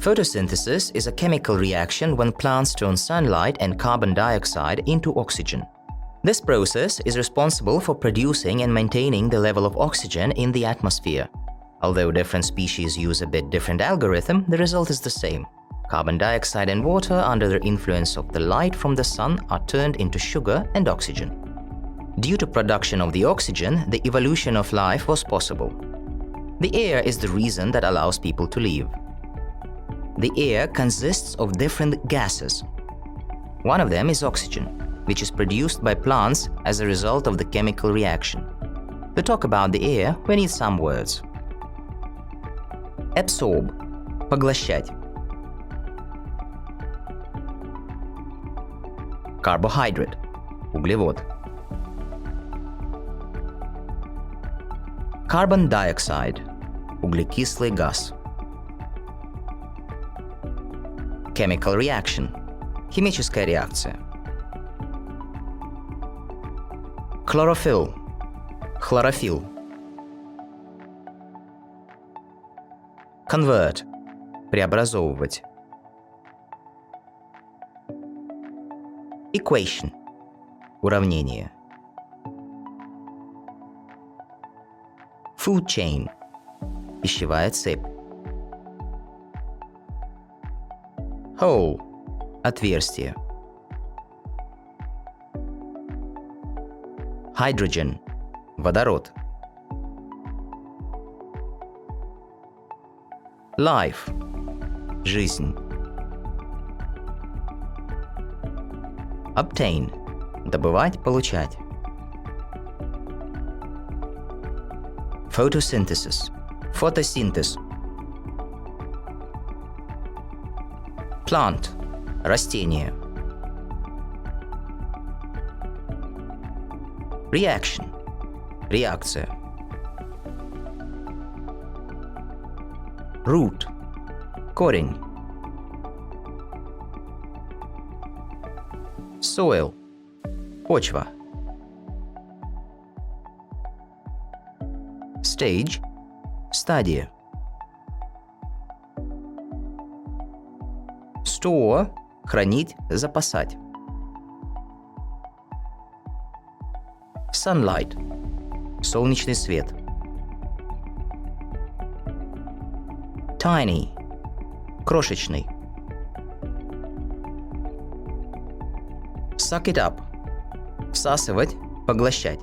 Photosynthesis is a chemical reaction when plants turn sunlight and carbon dioxide into oxygen. This process is responsible for producing and maintaining the level of oxygen in the atmosphere. Although different species use a bit different algorithm, the result is the same. Carbon dioxide and water, under the influence of the light from the sun, are turned into sugar and oxygen. Due to production of the oxygen, the evolution of life was possible. The air is the reason that allows people to live. The air consists of different gases. One of them is oxygen, which is produced by plants as a result of the chemical reaction. To talk about the air, we need some words. Absorb – поглощать. Carbohydrate – углевод. Carbon dioxide – углекислый газ. Chemical reaction – химическая реакция. Chlorophyll – хлорофилл. Convert – преобразовывать. Equation – уравнение. Food chain – пищевая цепь. Hole – отверстие. Hydrogen – водород. Life – жизнь. Obtain – добывать, получать. Photosynthesis – фотосинтез. Plant – растение. Reaction – реакция. Root – корень. Soil – почва. Stage – стадия. Store – хранить, запасать. Sunlight – солнечный свет. Tiny – крошечный. Suck it up – всасывать, поглощать.